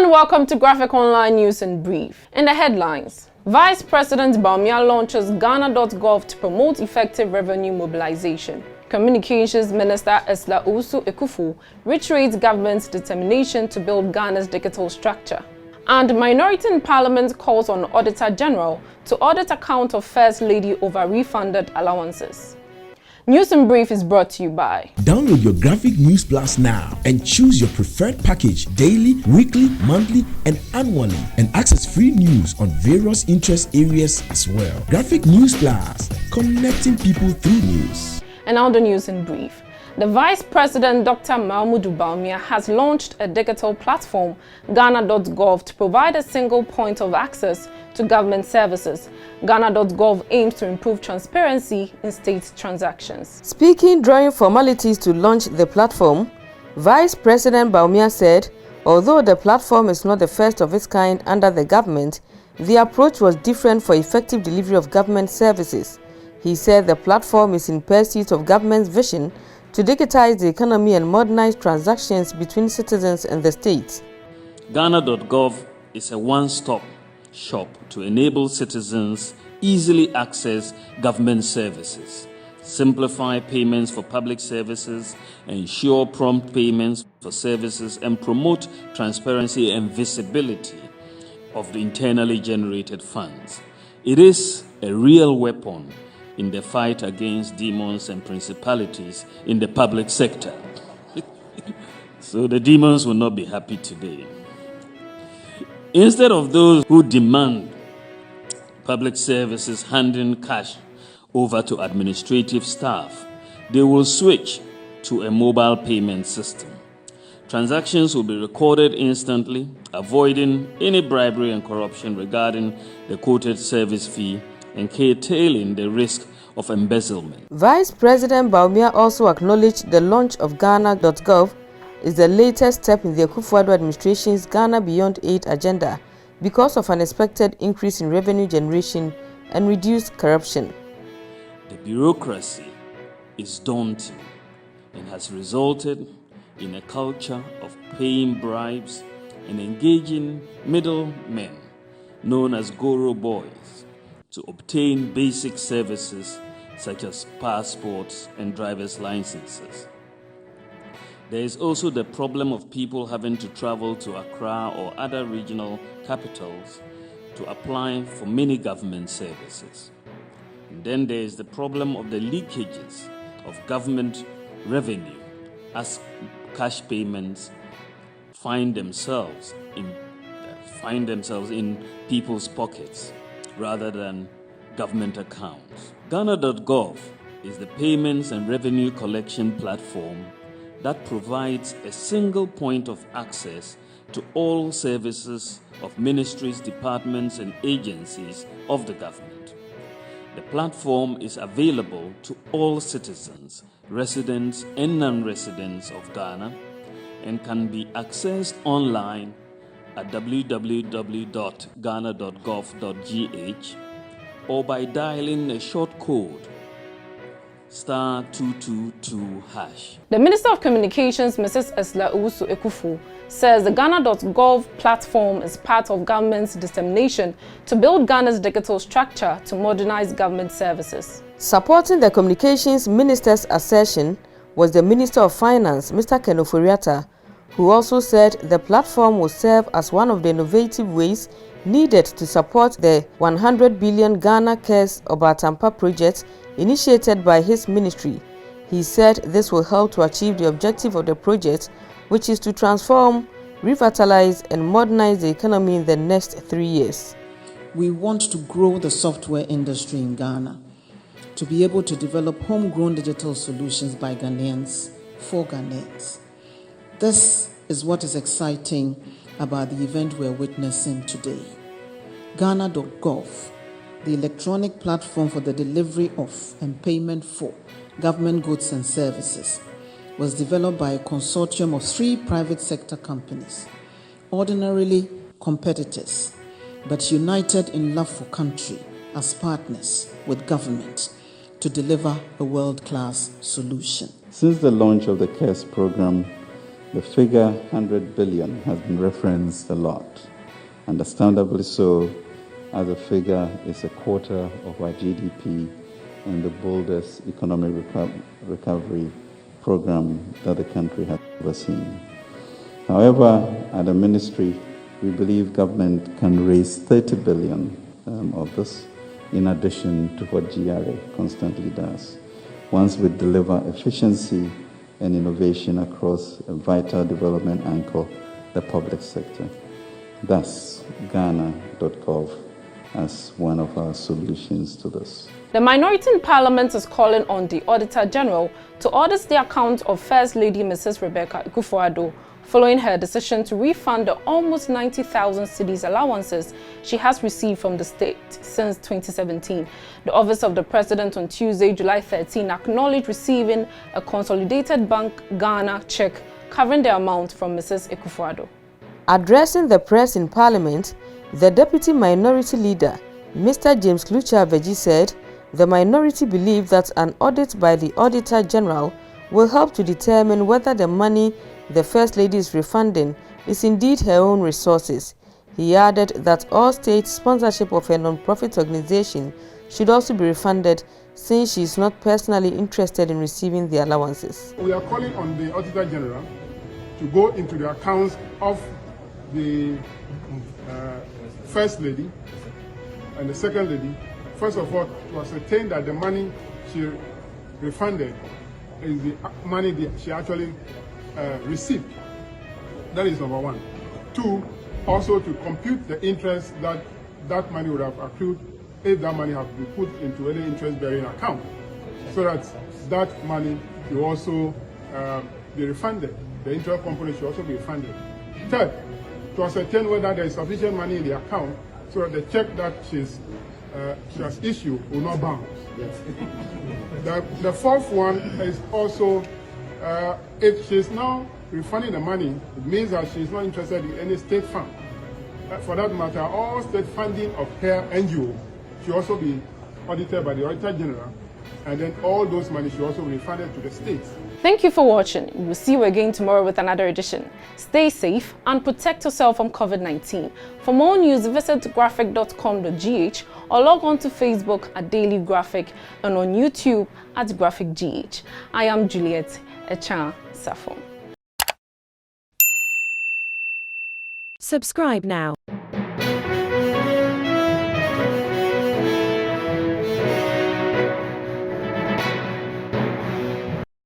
And welcome to Graphic Online News in Brief. In the headlines, Vice President Bawumia launches Ghana.gov to promote effective revenue mobilization. Communications Minister Esla Owusu-Ekufo reiterates government's determination to build Ghana's digital structure. And Minority in Parliament calls on Auditor General to audit account of First Lady over refunded allowances. News in Brief is brought to you by. Download your Graphic News Plus now and choose your preferred package daily, weekly, monthly, and annually, and access free news on various interest areas as well. Graphic News Plus, connecting people through news. And now the news in brief. The Vice President, Dr. Mahamudu Bawumia, has launched a digital platform, Ghana.gov, to provide a single point of access to government services. Ghana.gov aims to improve transparency in state transactions. Speaking during formalities to launch the platform, Vice President Bawumia said, although the platform is not the first of its kind under the government, the approach was different for effective delivery of government services. He said the platform is in pursuit of government's vision to digitize the economy and modernize transactions between citizens and the state. Ghana.gov is a one-stop shop to enable citizens easily access government services, simplify payments for public services, ensure prompt payments for services, and promote transparency and visibility of the internally generated funds. It is a real weapon in the fight against demons and principalities in the public sector. So the demons will not be happy today. Instead of those who demand public services handing cash over to administrative staff, they will switch to a mobile payment system. Transactions will be recorded instantly, avoiding any bribery and corruption regarding the quoted service fee and curtailing the risk of embezzlement. Vice President Bawumia also acknowledged the launch of Ghana.gov is the latest step in the Akufo-Addo administration's Ghana Beyond Aid agenda because of an expected increase in revenue generation and reduced corruption. The bureaucracy is daunting and has resulted in a culture of paying bribes and engaging middlemen known as Goro boys to obtain basic services such as passports and driver's licenses. There is also the problem of people having to travel to Accra or other regional capitals to apply for many government services. And then there is the problem of the leakages of government revenue as cash payments find themselves in people's pockets rather than government accounts. Ghana.gov is the payments and revenue collection platform that provides a single point of access to all services of ministries, departments, and agencies of the government. The platform is available to all citizens, residents and non-residents of Ghana, and can be accessed online at www.ghana.gov.gh or by dialing a short code *222#. The Minister of Communications, Mrs. Esla Owusu-Ekufo, says the Ghana.gov platform is part of government's determination to build Ghana's digital structure to modernize government services. Supporting the Communications Minister's assertion was the Minister of Finance, Mr. Ken Ofori-Atta, who also said the platform will serve as one of the innovative ways needed to support the 100 billion Ghana Cares Obatampa project initiated by his ministry. He said this will help to achieve the objective of the project, which is to transform, revitalize, and modernize the economy in the next 3 years. We want to grow the software industry in Ghana, to be able to develop homegrown digital solutions by Ghanaians for Ghanaians. This is what is exciting about the event we're witnessing today. Ghana.gov, the electronic platform for the delivery of and payment for government goods and services, was developed by a consortium of 3 private sector companies, ordinarily competitors, but united in love for country as partners with government to deliver a world-class solution. Since the launch of the CARES program, The figure 100 billion has been referenced a lot, understandably so, as the figure is a quarter of our GDP and the boldest economic recovery program that the country has ever seen. However, at the ministry, we believe government can raise 30 billion of this, in addition to what GRA constantly does, once we deliver efficiency and innovation across a vital development anchor, the public sector. Thus, Ghana.gov as one of our solutions to this. The minority in Parliament is calling on the Auditor General to audit the account of First Lady Mrs. Rebecca Akufo-Addo following her decision to refund the almost 90,000 cedis allowances she has received from the state since 2017. The Office of the President on Tuesday, July 13, acknowledged receiving a Consolidated Bank Ghana check covering the amount from Mrs. Akufo-Addo. Addressing the press in Parliament, the Deputy Minority Leader, Mr. James Klucha-Veji, said the minority believe that an audit by the Auditor General will help to determine whether the money the First Lady is refunding is indeed her own resources. He added that all state sponsorship of a non-profit organization should also be refunded, since she is not personally interested in receiving the allowances. We are calling on the Auditor General to go into the accounts of the First Lady and the Second Lady, first of all, to ascertain that the money she refunded is the money that she actually received. That is number one. Two, also to compute the interest that that money would have accrued if that money had been put into any interest-bearing account, so that that money will also be refunded. The interest component should also be refunded. Third, to ascertain whether there is sufficient money in the account so that the check that she has issued will not bounce. The fourth one is also, if she's now refunding the money, it means that she's not interested in any state fund. For that matter, all state funding of her NGO should also be audited by the Auditor General, and then all those money should also be refunded to the states. Thank you for watching. We will see you again tomorrow with another edition. Stay safe and protect yourself from COVID-19. For more news, visit graphic.com.gh or log on to Facebook at Daily Graphic and on YouTube at GraphicGH. I am Juliet Echan Safon. Subscribe now.